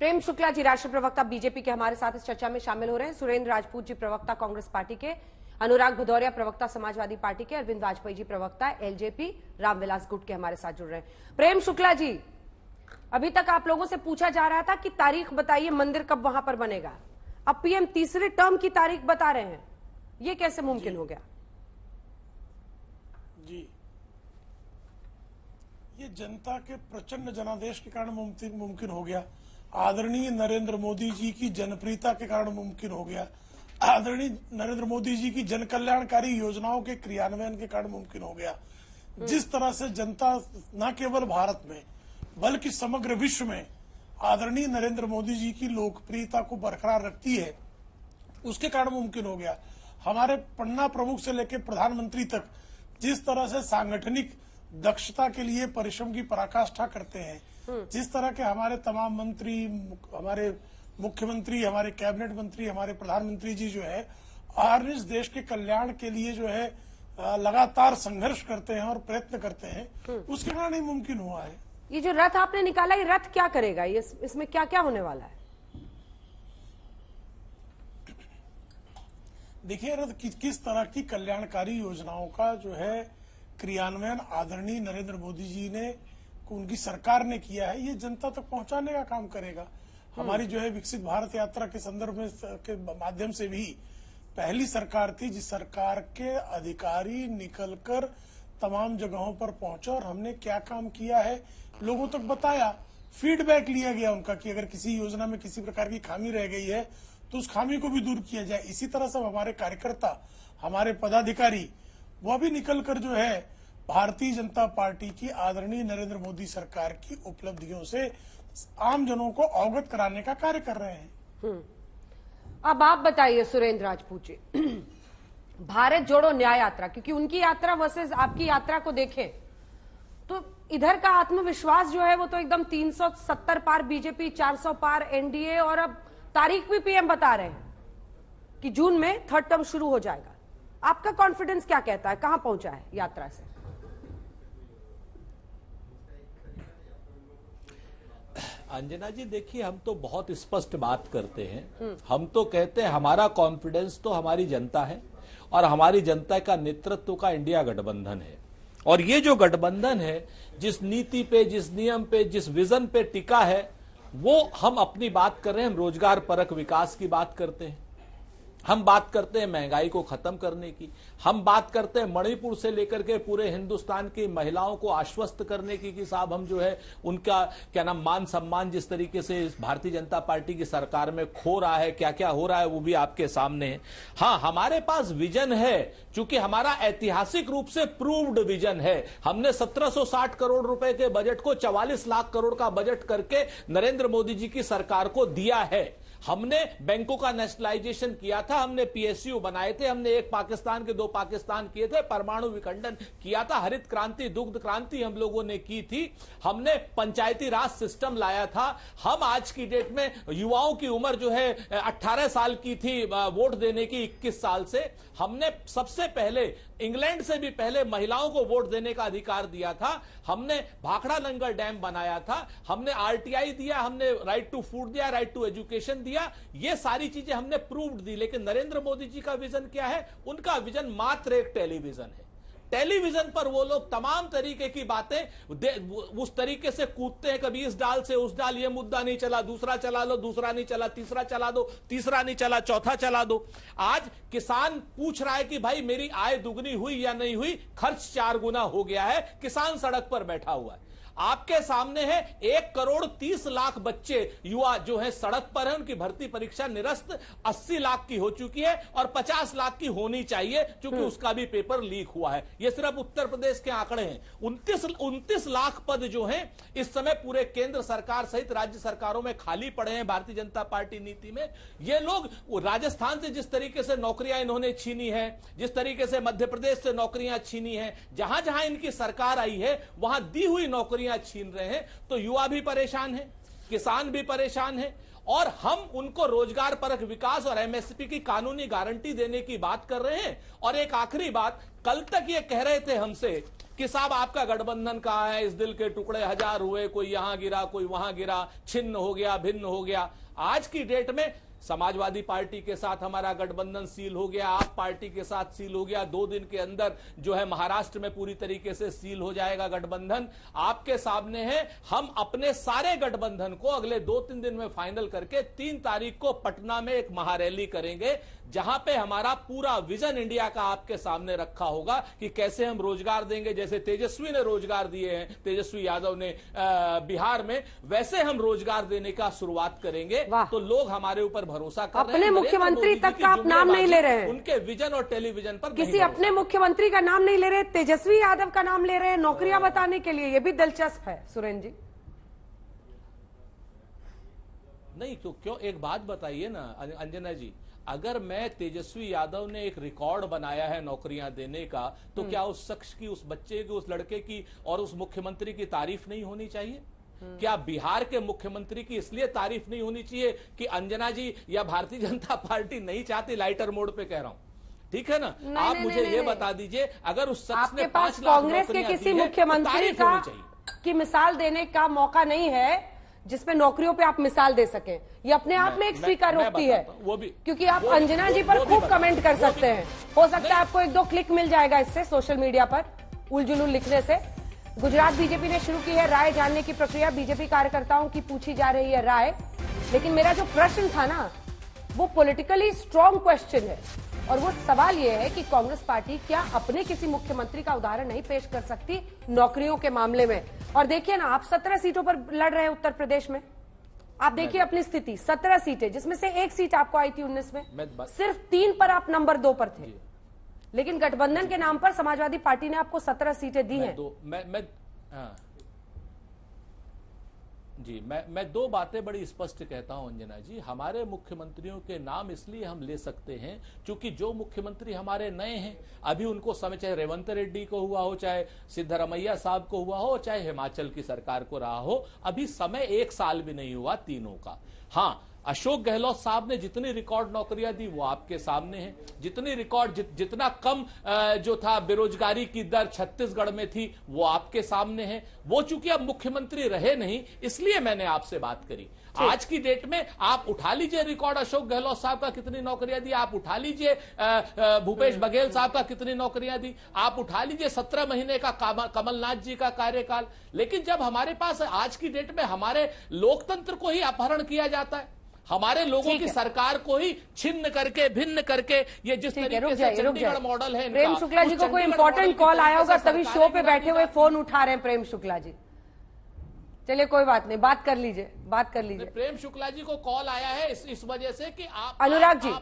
प्रेम शुक्ला जी राष्ट्रीय प्रवक्ता बीजेपी के हमारे साथ इस चर्चा में शामिल हो रहे हैं। सुरेंद्र राजपूत जी प्रवक्ता कांग्रेस पार्टी के, अनुराग भदौरिया प्रवक्ता समाजवादी पार्टी के, अरविंद वाजपेयी जी प्रवक्ता एलजेपी, रामविलास गुट के हमारे साथ जुड़ रहे हैं। प्रेम शुक्ला जी, अभी तक आप लोगों से पूछा जा रहा था कि तारीख बताइए, मंदिर कब वहां पर बनेगा। अब पीएम तीसरे टर्म की तारीख बता रहे हैं, ये कैसे मुमकिन हो गया? जी, ये जनता के प्रचंड जनादेश के कारण मुमकिन हो गया। आदरणीय नरेंद्र मोदी जी की जनप्रियता के कारण मुमकिन हो गया। आदरणीय नरेंद्र मोदी जी की जन कल्याणकारी योजनाओं के क्रियान्वयन के कारण मुमकिन हो गया। जिस तरह से जनता न केवल भारत में बल्कि समग्र विश्व में आदरणीय नरेंद्र मोदी जी की लोकप्रियता को बरकरार रखती है, उसके कारण मुमकिन हो गया। हमारे पन्ना प्रमुख से लेकर प्रधानमंत्री तक जिस तरह से सांगठनिक दक्षता के लिए परिश्रम की पराकाष्ठा करते हैं, जिस तरह के हमारे तमाम मंत्री, हमारे मुख्यमंत्री, हमारे कैबिनेट मंत्री, हमारे प्रधानमंत्री जी जो है और इस देश के कल्याण के लिए जो है लगातार संघर्ष करते हैं और प्रयत्न करते हैं, उसके कारण ही मुमकिन हुआ है। ये जो रथ आपने निकाला, ये रथ क्या करेगा? ये इसमें क्या क्या होने वाला है? देखिए, रथ किस तरह की कल्याणकारी योजनाओं का जो है क्रियान्वयन आदरणीय नरेंद्र मोदी जी ने, उनकी सरकार ने किया है, ये जनता तक पहुंचाने का काम करेगा। हमारी जो है विकसित भारत यात्रा के संदर्भ में के माध्यम से भी पहली सरकार थी जिस सरकार के अधिकारी निकलकर तमाम जगहों पर पहुंचे और हमने क्या काम किया है लोगों तक बताया। फीडबैक लिया गया उनका कि अगर किसी योजना में किसी प्रकार की खामी रह गई है तो उस खामी को भी दूर किया जाए। इसी तरह से हमारे कार्यकर्ता, हमारे पदाधिकारी, वह भी निकलकर जो है भारतीय जनता पार्टी की आदरणीय नरेंद्र मोदी सरकार की उपलब्धियों से आम जनों को अवगत कराने का कार्य कर रहे हैं। अब आप बताइए सुरेंद्र राजपूत जी, भारत जोड़ो न्याय यात्रा, क्योंकि उनकी यात्रा वर्सेस आपकी यात्रा को देखें तो इधर का आत्मविश्वास जो है वो तो एकदम 370 पार बीजेपी, 400 पार एनडीए, और अब तारीख भी पीएम बता रहे हैं कि जून में थर्ड टर्म शुरू हो जाएगा। आपका कॉन्फिडेंस क्या कहता है, कहां पहुंचा है यात्रा से? अंजना जी, देखिए, हम तो बहुत स्पष्ट बात करते हैं। हम तो कहते हैं हमारा कॉन्फिडेंस तो हमारी जनता है और हमारी जनता का नेतृत्व का इंडिया गठबंधन है। और ये जो गठबंधन है, जिस नीति पे, जिस नियम पे, जिस विजन पे टिका है, वो हम अपनी बात कर रहे हैं। हम रोजगार परक विकास की बात करते हैं, हम बात करते हैं महंगाई को खत्म करने की, हम बात करते हैं मणिपुर से लेकर के पूरे हिंदुस्तान की महिलाओं को आश्वस्त करने की कि साहब हम जो है उनका क्या नाम मान सम्मान जिस तरीके से भारतीय जनता पार्टी की सरकार में खो रहा है, क्या क्या हो रहा है, वो भी आपके सामने है। हाँ, हमारे पास विजन है, चूंकि हमारा ऐतिहासिक रूप से प्रूव्ड विजन है। हमने 1760 करोड़ रुपए के बजट को 44 लाख करोड़ का बजट करके नरेंद्र मोदी जी की सरकार को दिया है। हमने बैंकों का नेशनलाइजेशन किया था, हमने पीएसयू बनाए थे, हमने एक पाकिस्तान के दो पाकिस्तान किए थे, परमाणु विखंडन किया था, हरित क्रांति, दुग्ध क्रांति हम लोगों ने की थी, हमने पंचायती राज सिस्टम लाया था। हम आज की डेट में युवाओं की उम्र जो है 18 साल की थी वोट देने की 21 साल से। हमने सबसे पहले, इंग्लैंड से भी पहले महिलाओं को वोट देने का अधिकार दिया था। हमने भाखड़ा नंगल डैम बनाया था, हमने आरटीआई दिया, हमने राइट टू फूड दिया, राइट टू एजुकेशन दिया। ये सारी चीजें हमने प्रूव्ड दी। लेकिन नरेंद्र मोदी जी का विजन क्या है? उनका विजन मात्र एक टेलीविजन है। टेलीविजन पर वो लोग तमाम तरीके की बातें उस तरीके से कूदते हैं, कभी इस डाल से उस डाल, ये मुद्दा नहीं चला, दूसरा चला लो, दूसरा नहीं चला, तीसरा चला दो, तीसरा नहीं चला, चौथा चला दो। आज किसान पूछ रहा है कि भाई मेरी आय दुगनी हुई या नहीं हुई? खर्च 4 गुना हो गया है, किसान सड़क पर बैठा हुआ है। आपके सामने है 1 करोड़ 30 लाख बच्चे, युवा जो है सड़क पर है, उनकी भर्ती परीक्षा निरस्त 80 लाख की हो चुकी है और 50 लाख की होनी चाहिए, क्योंकि उसका भी पेपर लीक हुआ है। ये सिर्फ उत्तर प्रदेश के आंकड़े हैं। 29 लाख पद जो हैं इस समय पूरे केंद्र सरकार सहित राज्य सरकारों में खाली पड़े हैं भारतीय जनता पार्टी नीति में। ये लोग राजस्थान से जिस तरीके से नौकरियां इन्होंने छीनी है, जिस तरीके से मध्य प्रदेश से नौकरियां छीनी है, जहां जहां इनकी सरकार आई है वहां दी हुई नौकरियां छीन रहे हैं, तो युवा भी परेशान है, किसान भी परेशान है। और हम उनको रोजगार परक विकास और एमएसपी की कानूनी गारंटी देने की बात कर रहे हैं। और एक आखिरी बात, कल तक ये कह रहे थे हमसे कि साहब आपका गठबंधन कहां है, इस दिल के टुकड़े हजार हुए, कोई यहां गिरा कोई वहां गिरा, छिन्न हो गया भिन्न हो गया। आज की डेट में समाजवादी पार्टी के साथ हमारा गठबंधन सील हो गया, आप पार्टी के साथ सील हो गया, 2 दिन के अंदर जो है महाराष्ट्र में पूरी तरीके से सील हो जाएगा गठबंधन। आपके सामने है, हम अपने सारे गठबंधन को अगले 2-3 दिन में फाइनल करके 3 तारीख को पटना में एक महारैली करेंगे, जहां पे हमारा पूरा विजन इंडिया का आपके सामने रखा होगा कि कैसे हम रोजगार देंगे। जैसे तेजस्वी ने रोजगार दिए हैं, तेजस्वी यादव ने बिहार में, वैसे हम रोजगार देने का शुरुआत करेंगे। तो लोग हमारे ऊपर भरोसा कर रहे हैं। अपने मुख्यमंत्री तक का आप नाम नहीं ले रहे हैं, उनके विजन और टेलीविजन पर किसी अपने मुख्यमंत्री का नाम नहीं ले रहे, तेजस्वी यादव का नाम ले रहे हैं नौकरियां बताने के लिए। ये भी दिलचस्प है सुरेंद्र जी। नहीं तो क्यों, एक बात बताइए ना अंजना जी, अगर मैं तेजस्वी यादव ने एक रिकॉर्ड बनाया है नौकरियां देने का, तो क्या उस शख्स की, उस बच्चे की, उस लड़के की और उस मुख्यमंत्री की तारीफ नहीं होनी चाहिए? क्या बिहार के मुख्यमंत्री की इसलिए तारीफ नहीं होनी चाहिए कि अंजना जी या भारतीय जनता पार्टी नहीं चाहती? लाइटर मोड पे कह रहा हूं, ठीक है ना? आप मुझे ये बता दीजिए, अगर उस शख्स ने 5 लाख कांग्रेस के किसी मुख्यमंत्री की मिसाल देने का मौका नहीं है जिसमें नौकरियों पे आप मिसाल दे सकें, ये अपने आप में एक स्वीकारोक्ति है। वो भी, क्योंकि आप अंजना जी पर खूब कमेंट कर सकते हैं, हो सकता है आपको 1-2 क्लिक मिल जाएगा इससे, सोशल मीडिया पर उलझुल लिखने से। गुजरात बीजेपी ने शुरू की है राय जानने की प्रक्रिया, बीजेपी कार्यकर्ताओं की पूछी जा रही है राय। लेकिन मेरा जो प्रश्न था ना, वो पॉलिटिकली स्ट्रॉन्ग क्वेश्चन है, और वो सवाल ये है कि कांग्रेस पार्टी क्या अपने किसी मुख्यमंत्री का उदाहरण नहीं पेश कर सकती नौकरियों के मामले में? और देखिए ना, आप 17 सीटों पर लड़ रहे हैं उत्तर प्रदेश में, आप देखिए अपनी स्थिति, 17 सीटें, जिसमें से 1 सीट आपको आई थी 19 में, सिर्फ 3 पर आप नंबर 2 पर थे। लेकिन गठबंधन के नाम पर समाजवादी पार्टी ने आपको 17 सीटें दी हैं। मैं 2 बातें बड़ी स्पष्ट कहता हूं अंजना जी। हमारे मुख्यमंत्रियों के नाम इसलिए हम ले सकते हैं क्योंकि जो मुख्यमंत्री हमारे नए हैं, अभी उनको समय, चाहे रेवंत रेड्डी को हुआ हो, चाहे सिद्धरमैया साहब को हुआ हो, चाहे हिमाचल की सरकार को रहा हो, अभी समय 1 साल भी नहीं हुआ तीनों का। हाँ, अशोक गहलोत साहब ने जितनी रिकॉर्ड नौकरियां दी वो आपके सामने है, जितनी रिकॉर्ड जितना कम जो था बेरोजगारी की दर छत्तीसगढ़ में थी वो आपके सामने है। वो चूंकि अब मुख्यमंत्री रहे नहीं, इसलिए मैंने आपसे बात करी। आज की डेट में आप उठा लीजिए रिकॉर्ड, अशोक गहलोत साहब का कितनी नौकरियां दी, आप उठा लीजिए भूपेश बघेल साहब का कितनी नौकरियां दी, आप उठा लीजिए 17 महीने का कमलनाथ जी का कार्यकाल। लेकिन जब हमारे पास आज की डेट में हमारे लोकतंत्र को ही अपहरण किया जाता है, हमारे लोगों की सरकार को ही छिन्न करके भिन्न करके, ये जिस तरीके से चंडीगढ़ मॉडल है, प्रेम शुक्ला जी को कोई इंपॉर्टेंट कॉल आया होगा तभी शो पे बैठे हुए फोन उठा रहे हैं प्रेम शुक्ला जी। चलिए कोई बात नहीं, बात कर लीजिए, बात कर लीजिए। प्रेम शुक्ला जी को कॉल आया है इस वजह से कि आप अनुराग जी,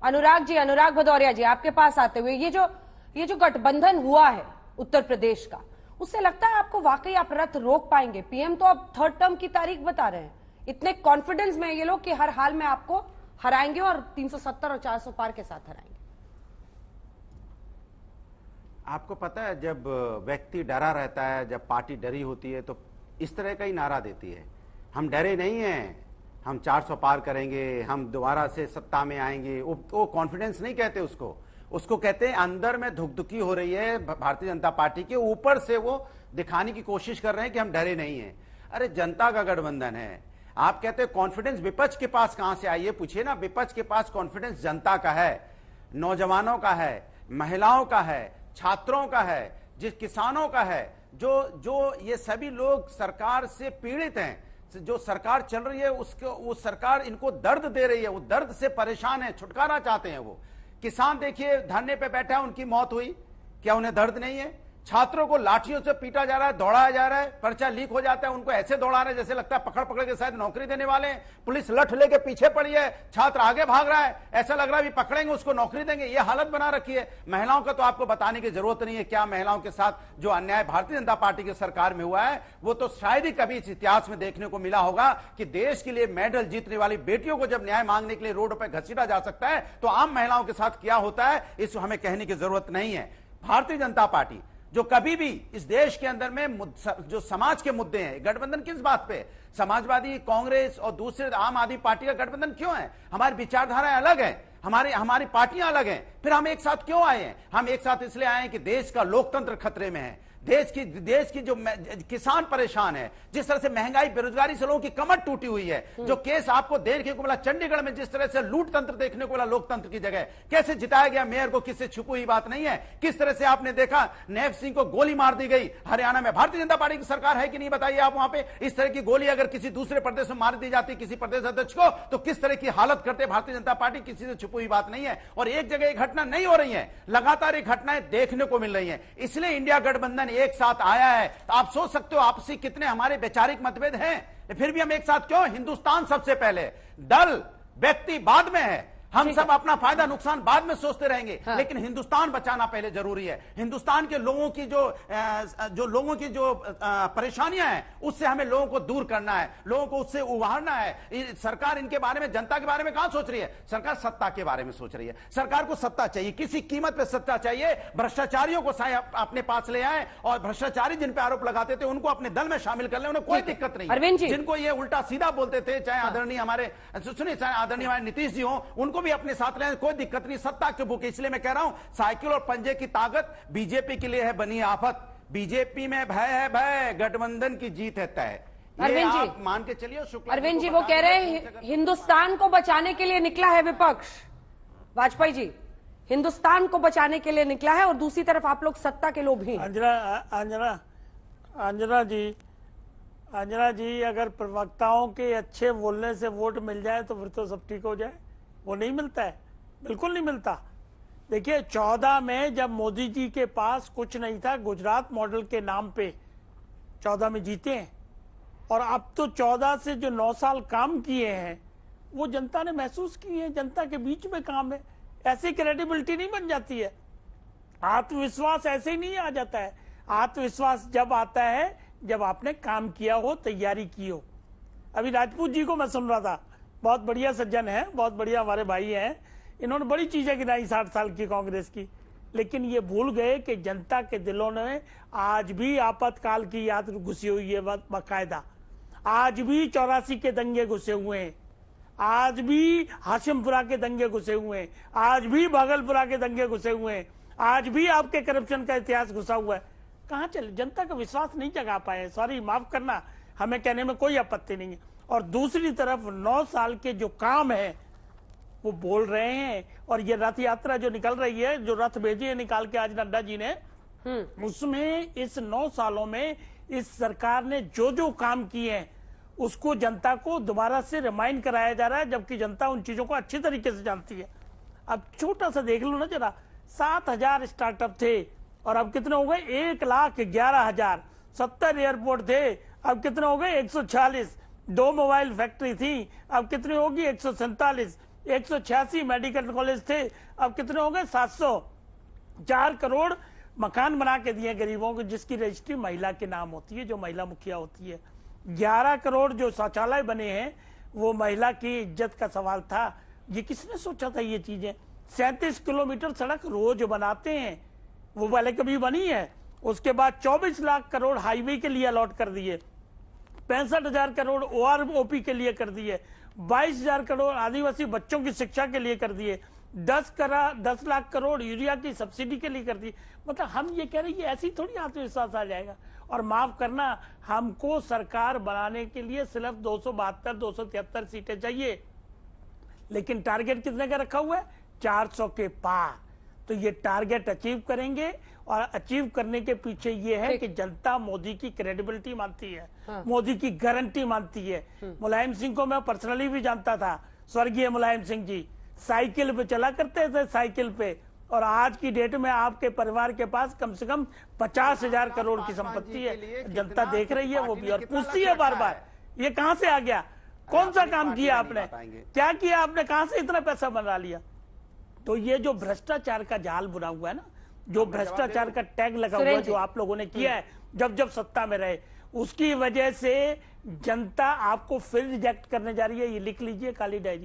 अनुराग जी, अनुराग भदौरिया जी, आपके पास आते हुए ये जो गठबंधन हुआ है उत्तर प्रदेश का, उससे लगता है आपको वाकई आप रथ रोक पाएंगे? पीएम तो अब 3rd टर्म की तारीख बता रहे हैं, इतने कॉन्फिडेंस में ये लोग कि हर हाल में आपको हराएंगे और 370 और 400 पार के साथ हराएंगे। आपको पता है, जब व्यक्ति डरा रहता है, जब पार्टी डरी होती है, तो इस तरह का ही नारा देती है, हम डरे नहीं हैं, हम 400 पार करेंगे, हम दोबारा से सत्ता में आएंगे। वो कॉन्फिडेंस नहीं कहते उसको कहते हैं अंदर में धुकधुकी हो रही है भारतीय जनता पार्टी के, ऊपर से वो दिखाने की कोशिश कर रहे हैं कि हम डरे नहीं हैं। अरे जनता का गठबंधन है, आप कहते हैं कॉन्फिडेंस विपक्ष के पास कहां से आई है? पूछिए ना, विपक्ष के पास कॉन्फिडेंस जनता का है, नौजवानों का है, महिलाओं का है, छात्रों का है, जिस किसानों का है, जो ये सभी लोग सरकार से पीड़ित हैं, जो सरकार चल रही है वो सरकार इनको दर्द दे रही है, वो दर्द से परेशान है, छुटकारा चाहते हैं। वो किसान देखिए धरने पे बैठा है, उनकी मौत हुई, क्या उन्हें दर्द नहीं है? छात्रों को लाठियों से पीटा जा रहा है, दौड़ाया जा रहा है, पर्चा लीक हो जाता है, उनको ऐसे दौड़ा रहे हैं जैसे लगता है पकड़ पकड़ के शायद नौकरी देने वाले हैं। पुलिस लठ लेके पीछे पड़ी है, छात्र आगे भाग रहा है, ऐसा लग रहा है भी पकड़ेंगे उसको नौकरी देंगे। ये हालत बना रखी है। महिलाओं का तो आपको बताने की जरूरत नहीं है, क्या महिलाओं के साथ जो अन्याय भारतीय जनता पार्टी की सरकार में हुआ है, वो तो शायद ही कभी इस इतिहास में देखने को मिला होगा कि देश के लिए मेडल जीतने वाली बेटियों को जब न्याय मांगने के लिए रोड पर घसीटा जा सकता है, तो आम महिलाओं के साथ क्या होता है इस हमें कहने की जरूरत नहीं है। भारतीय जनता पार्टी जो कभी भी इस देश के अंदर में जो समाज के मुद्दे हैं, गठबंधन किस बात पे? समाजवादी, कांग्रेस और दूसरे आम आदमी पार्टी का गठबंधन क्यों है? हमारी विचारधाराएं अलग है, हमारी हमारी पार्टियां अलग हैं, फिर हम एक साथ क्यों आए हैं? हम एक साथ इसलिए आए हैं कि देश का लोकतंत्र खतरे में है, देश की जो किसान परेशान है, जिस तरह से महंगाई बेरोजगारी से लोगों की कमर टूटी हुई है, जो केस आपको देखने को मिला चंडीगढ़ में, जिस तरह से लूट तंत्र देखने को मिला लोकतंत्र की जगह, कैसे जिताया गया मेयर को, किससे छुपी हुई बात नहीं है। किस तरह से आपने देखा नैब सिंह को गोली मार दी गई हरियाणा में। भारतीय जनता पार्टी की सरकार है कि नहीं बताइए आप? वहां पे इस तरह की गोली अगर किसी दूसरे प्रदेश में मार दी जाती किसी प्रदेश अध्यक्ष को, तो किस तरह की हालत करते भारतीय जनता पार्टी। किसी से छुपी हुई बात नहीं है, और एक जगह एक घटना नहीं हो रही है, लगातार एक घटनाएं देखने को मिल रही है। इसलिए इंडिया गठबंधन एक साथ आया है। तो आप सोच सकते हो आपसी कितने हमारे वैचारिक मतभेद हैं, फिर भी हम एक साथ क्यों? हिंदुस्तान सबसे पहले, दल व्यक्ति बाद में है। हम सब अपना फायदा नुकसान बाद में सोचते रहेंगे, लेकिन हिंदुस्तान बचाना पहले जरूरी है। हिंदुस्तान के लोगों की जो परेशानियां हैं, उससे हमें लोगों को दूर करना है, लोगों को उससे उबारना है। सरकार इनके बारे में, जनता के बारे में कहां सोच रही है? सरकार सत्ता के बारे में सोच रही है। सरकार को सत्ता चाहिए, किसी कीमत पे सत्ता चाहिए। भ्रष्टाचारियों को अपने पास ले आए, और भ्रष्टाचारी जिन पे आरोप लगाते थे उनको अपने दल में शामिल कर ले, उन्हें कोई दिक्कत नहीं। जिनको ये उल्टा सीधा बोलते थे, चाहे आदरणीय हमारे नीतीश जी हो, उनको भी अपने साथ लें, कोई दिक्कत नहीं। सत्ता के भूखे, इसलिए मैं कह रहा हूं साइकिल और पंजे की ताकत बीजेपी के लिए है बनी आफत। बीजेपी में भय है भय, गठबंधन की जीत है तय। अरविंद जी मान के चलिए। अरविंद जी वो कह रहे हैं हिंदुस्तान को बचाने के लिए निकला है विपक्ष, वाजपेयी जी हिंदुस्तान को बचाने के लिए निकला है, और दूसरी तरफ आप लोग सत्ता के लोग हैं। अंजना जी अगर प्रवक्ताओं के अच्छे बोलने से वोट मिल जाए तो फिर तो सब ठीक हो जाए। वो नहीं मिलता है, बिल्कुल नहीं मिलता। देखिए 14 में जब मोदी जी के पास कुछ नहीं था, गुजरात मॉडल के नाम पे 14 में जीते हैं, और अब तो 14 से जो 9 साल काम किए हैं वो जनता ने महसूस किए हैं, जनता के बीच में काम है। ऐसी क्रेडिबिलिटी नहीं बन जाती है, आत्मविश्वास ऐसे ही नहीं आ जाता है। आत्मविश्वास जब आता है जब आपने काम किया हो, तैयारी की हो। अभी राजपूत जी को मैं सुन रहा था, बहुत बढ़िया सज्जन है, बहुत बढ़िया हमारे भाई हैं, इन्होंने बड़ी चीजें गिनाई 60 साल की कांग्रेस की, लेकिन ये भूल गए कि जनता के दिलों में आज भी आपातकाल की याद घुसी हुई है बाकायदा। आज भी 84 के दंगे घुसे हुए हैं, आज भी हाशिमपुरा के दंगे घुसे हुए हैं, आज भी भागलपुरा के दंगे घुसे हुए हैं, आज भी आपके करप्शन का इतिहास घुसा हुआ है। कहां चले? जनता का विश्वास नहीं जगा पाए। सॉरी, माफ करना, हमें कहने में कोई आपत्ति नहीं है। और दूसरी तरफ 9 साल के जो काम है वो बोल रहे हैं, और ये रथ यात्रा जो निकल रही है, जो रथ भेजी है निकाल के आज नड्डा जी ने, उसमें इस 9 सालों में इस सरकार ने जो जो काम किए हैं उसको जनता को दोबारा से रिमाइंड कराया जा रहा है, जबकि जनता उन चीजों को अच्छी तरीके से जानती है। अब छोटा सा देख लो ना जरा, 7,000 स्टार्टअप थे और अब कितने हो गए? 1,11,000। 70 एयरपोर्ट थे, अब कितने हो गए? 146। 2 मोबाइल फैक्ट्री थी, अब कितनी होगी? 147। 186 मेडिकल कॉलेज थे, अब कितने हो गए? 700। 4 करोड़ मकान बना के दिए गरीबों को, जिसकी रजिस्ट्री महिला के नाम होती है, जो महिला मुखिया होती है। 11 करोड़ जो शौचालय बने हैं वो महिला की इज्जत का सवाल था। ये किसने सोचा था ये चीजें? 37 किलोमीटर सड़क रोज बनाते हैं, वो पहले कभी बनी है? उसके बाद 24 लाख करोड़ हाईवे के लिए अलॉट कर दिए, 65,000 करोड़ OROP के लिए कर दिए, 22,000 करोड़ आदिवासी बच्चों की शिक्षा के लिए कर दिए, 10 लाख करोड़ यूरिया की सब्सिडी के लिए कर दी। मतलब हम ये कह रहे हैं ऐसी थोड़ी आत्मविश्वास आ जाएगा। और माफ करना, हमको सरकार बनाने के लिए सिर्फ 272-273 सीटें चाहिए, लेकिन टारगेट कितने का रखा हुआ है? 400 के पार। तो ये टारगेट अचीव करेंगे, और अचीव करने के पीछे ये है कि जनता मोदी की क्रेडिबिलिटी मानती है, मोदी की गारंटी मानती है। मुलायम सिंह को मैं पर्सनली भी जानता था, स्वर्गीय मुलायम सिंह जी साइकिल पे चला करते थे, साइकिल पे, और आज की डेट में आपके परिवार के पास कम से कम 50,000 करोड़ की संपत्ति है। जनता देख रही है वो भी, और पूछती है बार बार ये कहां से आ गया, कौन सा काम किया आपने, क्या किया आपने, कहां से इतना पैसा बना लिया। तो ये जो भ्रष्टाचार का जाल बुना हुआ है ना, जो भ्रष्टाचार का टैग लगा हुआ है, जो आप लोगों ने किया है जब जब सत्ता में रहे, उसकी वजह से जनता आपको फिर रिजेक्ट करने जा रही है। ये लिख लीजिए काली डायरी।